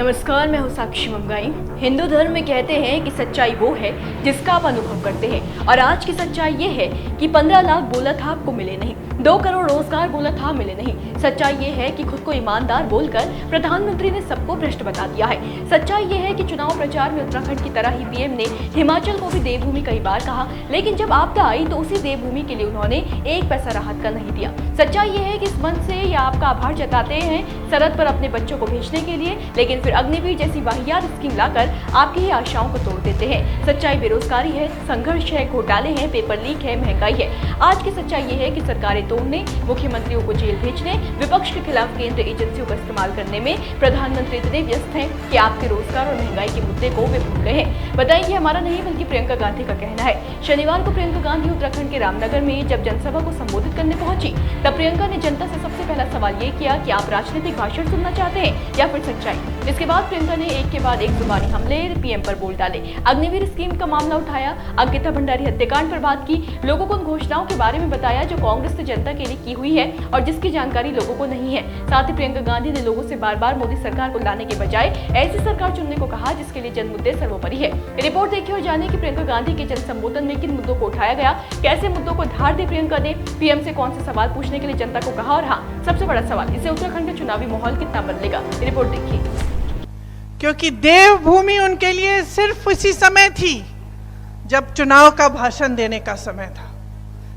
नमस्कार, मैं हूं साक्षी मंगाई। हिंदू धर्म में कहते हैं कि सच्चाई वो है जिसका आप अनुभव करते हैं, और आज की सच्चाई ये है कि 15 लाख बोला था आपको मिले नहीं, 2 करोड़ रोजगार बोला था मिले नहीं। सच्चाई ये है कि खुद को ईमानदार बोलकर प्रधानमंत्री ने सबको भ्रष्ट बता दिया है। सच्चाई ये है कि चुनाव प्रचार में उत्तराखंड की तरह ही पीएम ने हिमाचल को भी देवभूमि कई बार कहा, लेकिन जब आपदा आई तो उसी देवभूमि के लिए उन्होंने 1 पैसा राहत का नहीं दिया। सच्चाई ये है कि इस मन से या आपका आभार जताते हैं सरहद पर अपने बच्चों को भेजने के लिए, लेकिन फिर अग्निवीर जैसी वाहियात स्कीम लाकर आपकी ही आशाओं को तोड़ देते हैं। सच्चाई बेरोजगारी है, संघर्ष है, घोटाले हैं, पेपर लीक है, महंगाई है। आज की सच्चाई ये है कि सरकारें तोड़ने, मुख्यमंत्रियों को जेल भेजने, विपक्ष के खिलाफ केंद्रीय एजेंसियों का इस्तेमाल करने में प्रधानमंत्री इतने व्यस्त हैं कि आपके रोजगार और महंगाई के मुद्दे को वे भूल गए हैं। बताइए, ये हमारा नहीं बल्कि प्रियंका गांधी का कहना है। शनिवार को प्रियंका गांधी उत्तराखंड के रामनगर में जब जनसभा को संबोधित करने पहुंची, तब प्रियंका ने जनता से सबसे पहला सवाल ये किया कि आप राजनीतिक भाषण सुनना चाहते हैं या फिर सच्चाई। इसके बाद प्रियंका ने एक के बाद एक जुबानी हमले पीएम पर बोल डाले। अग्निवीर स्कीम का मामला उठाया, अंकिता भंडारी हत्याकांड पर बात की, लोगों को उन घोषणाओं के बारे में बताया जो कांग्रेस ने जनता के लिए की हुई है और जिसकी जानकारी लोगों को नहीं है। साथ ही प्रियंका गांधी ने लोगों से बार बार मोदी सरकार को लाने के बजाय ऐसी सरकार चुनने को कहा जिसके लिए जन मुद्दे सर्वोपरि है। रिपोर्ट देखिए और जानिए कि प्रियंका गांधी के जन संबोधन में किन मुद्दों को उठाया गया, कैसे मुद्दों को धार दी प्रियंका ने, पीएम से कौन से सवाल पूछने के लिए जनता को कहा, और हाँ, सबसे बड़ा सवाल, इससे उत्तराखंड का चुनावी माहौल कितना बदलेगा। रिपोर्ट देखिए। क्योंकि देवभूमि उनके लिए सिर्फ उसी समय थी जब चुनाव का भाषण देने का समय था,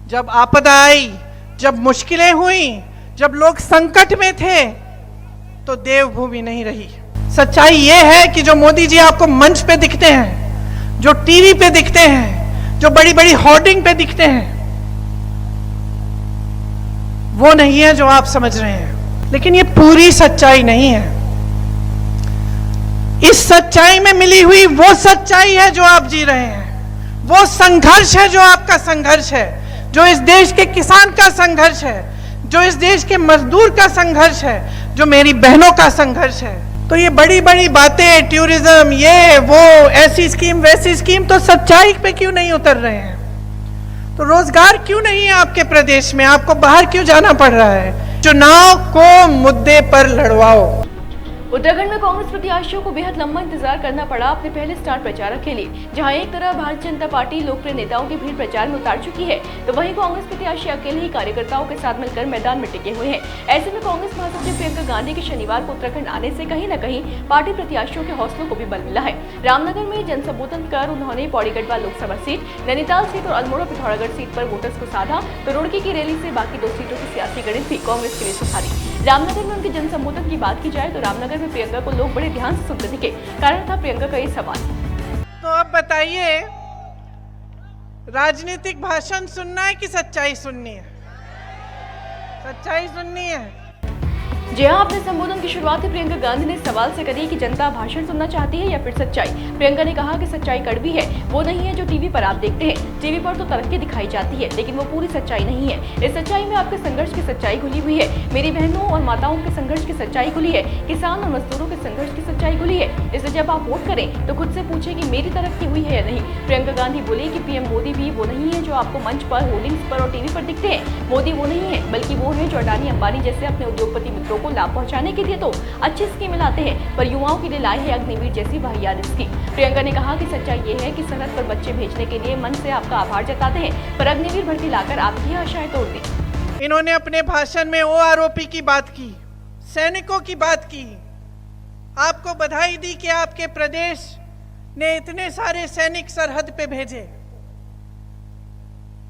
जब आपदा आई, जब मुश्किलें हुई, जब लोग संकट में थे, तो देवभूमि नहीं रही। सच्चाई यह है कि जो मोदी जी आपको मंच पे दिखते हैं, जो टीवी पे दिखते हैं, जो बड़ी बड़ी होर्डिंग पे दिखते हैं, वो नहीं है जो आप समझ रहे हैं। लेकिन ये पूरी सच्चाई नहीं है। इस सच्चाई में मिली हुई वो सच्चाई है जो आप जी रहे हैं, वो संघर्ष है जो आपका संघर्ष है, जो इस देश के किसान का संघर्ष है, जो इस देश के मजदूर का संघर्ष है, जो मेरी बहनों का संघर्ष है। तो ये बड़ी बड़ी बातें, टूरिज्म, ये वो, ऐसी स्कीम वैसी स्कीम, तो सच्चाई पे क्यों नहीं उतर रहे हैं? तो रोजगार क्यों नहीं है आपके प्रदेश में? आपको बाहर क्यों जाना पड़ रहा है? चुनाव को मुद्दे पर लड़वाओ। उत्तराखंड में कांग्रेस प्रत्याशियों को बेहद लंबा इंतजार करना पड़ा अपने पहले स्टार प्रचारक के लिए। जहां एक तरफ भारतीय जनता पार्टी लोकप्रिय नेताओं की भीड़ प्रचार में उतार चुकी है, तो वहीं कांग्रेस प्रत्याशी अकेले ही कार्यकर्ताओं के साथ मिलकर मैदान में टिके हुए हैं। ऐसे में कांग्रेस महासचिव प्रियंका गांधी के शनिवार को उत्तराखंड आने से कहीं न कहीं पार्टी प्रत्याशियों के हौसलों को भी बल मिला है। रामनगर में जनसंबोधन कर उन्होंने पौड़ी गढ़वाल लोकसभा सीट, नैनीताल सीट और अल्मोड़ा पिथौरागढ़ सीट पर वोटर्स को साधा, तो रुड़की की रैली से बाकी 2 सीटों की सियासी गणित भी कांग्रेस के लिए सुधारी। रामनगर में उनके जनसंबोधन की बात की जाए तो रामनगर में प्रियंका को लोग बड़े ध्यान से सुनते दिखे। कारण था प्रियंका का ये सवाल। तो अब बताइए, राजनीतिक भाषण सुनना है कि सच्चाई सुननी है? सच्चाई सुननी है। जी हाँ, अपने संबोधन की शुरुआत प्रियंका गांधी ने सवाल से करी कि जनता भाषण सुनना चाहती है या फिर सच्चाई। प्रियंका ने कहा कि सच्चाई कड़वी है, वो नहीं है जो टीवी पर आप देखते हैं। टीवी पर तो तरक्की दिखाई जाती है, लेकिन वो पूरी सच्चाई नहीं है। इस सच्चाई में आपके संघर्ष की सच्चाई घुली हुई है, मेरी बहनों और माताओं के संघर्ष की सच्चाई घुली है, किसान और मजदूरों के संघर्ष की सच्चाई घुली है। इसलिए जब आप वोट करें तो खुद से पूछे कि मेरी तरक्की हुई है या नहीं। प्रियंका गांधी बोली कि पीएम मोदी भी वो नहीं है जो आपको मंच पर, होर्डिंग्स पर और टीवी पर दिखते हैं। मोदी वो नहीं है, बल्कि वो है जो अडानी अंबानी जैसे अपने उद्योगपति मित्रों को लाभ पहुंचाने के लिए तो अच्छी स्कीमें लाते हैं, पर युवाओं के लिए लाए हैं अग्निवीर जैसी वाहियात स्कीम। प्रियंका ने कहा कि सच्चाई ये है कि सरहद पर बच्चे भेजने के लिए मन से आपका आभार जताते हैं, पर अग्निवीर भर्ती लाकर आपकी आशाएं तोड़ दी। इन्होंने अपने भाषण में ओआरओपी की बात की, सैनिकों की बात की, आपको बधाई दी कि आपके प्रदेश ने इतने सारे सैनिक सरहद पे भेजे।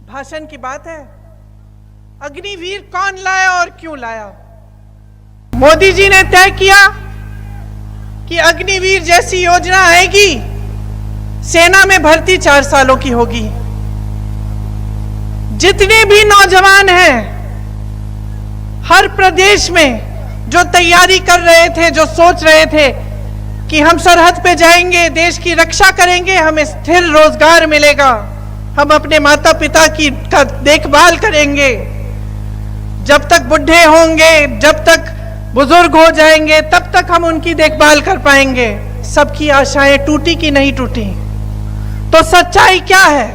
भाषण की बात है। अग्निवीर कौन लाया और क्यों लाया? मोदी जी ने तय किया कि अग्निवीर जैसी योजना आएगी, सेना में भर्ती 4 सालों की होगी। जितने भी नौजवान हैं हर प्रदेश में जो तैयारी कर रहे थे, जो सोच रहे थे कि हम सरहद पे जाएंगे, देश की रक्षा करेंगे, हमें स्थिर रोजगार मिलेगा, हम अपने माता पिता की देखभाल करेंगे, जब तक बुढ़े होंगे, जब तक बुजुर्ग हो जाएंगे, तब तक हम उनकी देखभाल कर पाएंगे। सबकी आशाएं टूटी कि नहीं टूटी? तो सच्चाई क्या है?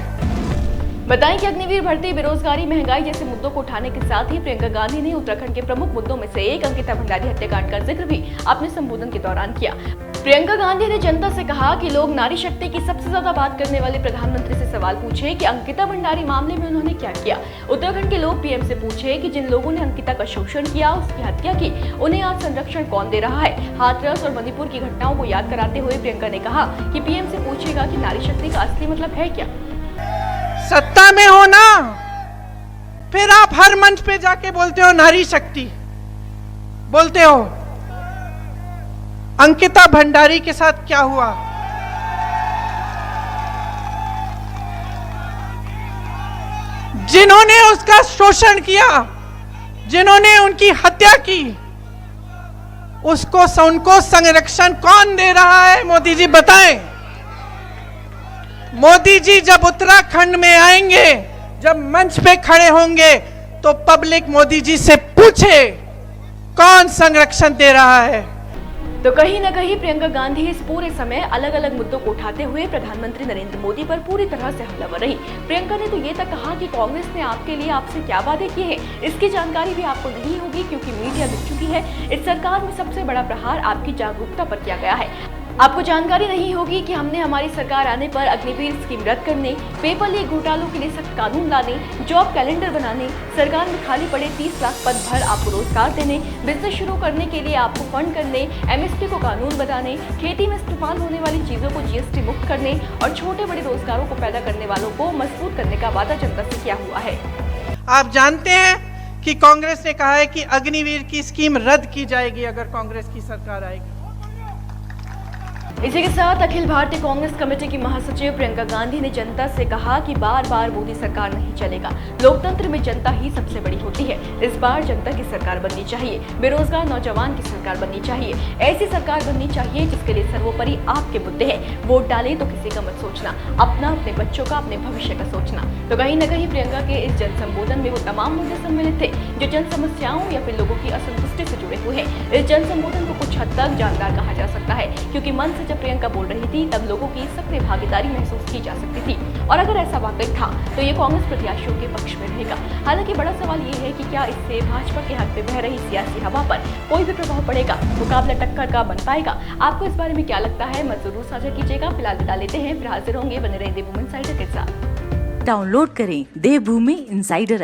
बताएं कि अग्निवीर भर्ती, बेरोजगारी, महंगाई जैसे मुद्दों को उठाने के साथ ही प्रियंका गांधी ने उत्तराखंड के प्रमुख मुद्दों में से एक अंकिता भंडारी हत्याकांड का जिक्र भी अपने संबोधन के दौरान किया। प्रियंका गांधी ने जनता से कहा कि लोग नारी शक्ति की सबसे ज्यादा बात करने वाले प्रधानमंत्री से सवाल पूछे कि अंकिता भंडारी मामले में उन्होंने क्या किया। उत्तराखंड के लोग पीएम से पूछे कि जिन लोगों ने अंकिता का शोषण किया, उसकी हत्या की, उन्हें आज संरक्षण कौन दे रहा है। हाथरस और मणिपुर की घटनाओं को याद कराते हुए प्रियंका ने कहा कि पीएम से पूछेगा कि नारी शक्ति का असली मतलब है क्या। सत्ता में हो ना, फिर आप हर मंच पे जाके बोलते हो नारी शक्ति, बोलते हो। अंकिता भंडारी के साथ क्या हुआ? जिन्होंने उसका शोषण किया, जिन्होंने उनकी हत्या की, उनको संरक्षण कौन दे रहा है? मोदी जी बताएं। मोदी जी जब उत्तराखंड में आएंगे, जब मंच पे खड़े होंगे, तो पब्लिक मोदी जी से पूछे कौन संरक्षण दे रहा है। तो कहीं न कहीं प्रियंका गांधी इस पूरे समय अलग अलग मुद्दों को उठाते हुए प्रधानमंत्री नरेंद्र मोदी पर पूरी तरह से हमलावर रही। प्रियंका ने तो ये तक कहा कि कांग्रेस ने आपके लिए आपसे क्या वादे किए हैं, इसकी जानकारी भी आपको नहीं होगी, क्योंकि मीडिया दिख चुकी है। इस सरकार में सबसे बड़ा प्रहार आपकी जागरूकता पर किया गया है। आपको जानकारी नहीं होगी कि हमने हमारी सरकार आने पर अग्निवीर स्कीम रद्द करने, पेपर लीक घोटालों के लिए सख्त कानून लाने, जॉब कैलेंडर बनाने, सरकार में खाली पड़े 30 लाख पद भर आपको रोजगार देने, बिजनेस शुरू करने के लिए आपको फंड करने, एमएसपी को कानून बनाने, खेती में इस्तेमाल होने वाली चीजों को जीएसटी मुक्त करने और छोटे बड़े रोजगारों को पैदा करने वालों को मजबूत करने का वादा जनता से किया हुआ है। आप जानते हैं कि कांग्रेस ने कहा है कि अग्निवीर की स्कीम रद्द की जाएगी अगर कांग्रेस की सरकार आएगी। इसी के साथ अखिल भारतीय कांग्रेस कमेटी की महासचिव प्रियंका गांधी ने जनता से कहा कि बार बार मोदी सरकार नहीं चलेगा, लोकतंत्र में जनता ही सबसे बड़ी होती है। इस बार जनता की सरकार बननी चाहिए, बेरोजगार नौजवान की सरकार बननी चाहिए, ऐसी सरकार बननी चाहिए जिसके लिए सर्वोपरि आपके मुद्दे हैं। वोट डाले तो किसी का मत सोचना, अपना, अपने बच्चों का, अपने भविष्य का सोचना। तो कहीं न कहीं प्रियंका के इस जन संबोधन में वो तमाम मुद्दे सम्मिलित थे जो जन समस्याओं या फिर लोगों की असंतुष्टि से जुड़े हुए हैं। इस जन संबोधन को कुछ हद तक जानदार कहा जा सकता है, क्योंकि मन से जब प्रियंका बोल रही थी तब लोगों की सक्रिय भागीदारी महसूस की जा सकती थी। और अगर ऐसा वाकई था तो ये कांग्रेस प्रत्याशियों के पक्ष में रहेगा। हालांकि बड़ा सवाल ये है कि क्या इससे भाजपा के हक में बह रही सियासी हवा पर कोई भी प्रभाव पड़ेगा, मुकाबला टक्कर का बन पाएगा। आपको इस बारे में क्या लगता है, मत जरूर साझा कीजिएगा। फिलहाल विदा लेते हैं, फिर हाजिर होंगे, बने रहें देवभूमि इनसाइडर के साथ। डाउनलोड करें देवभूमि इनसाइडर।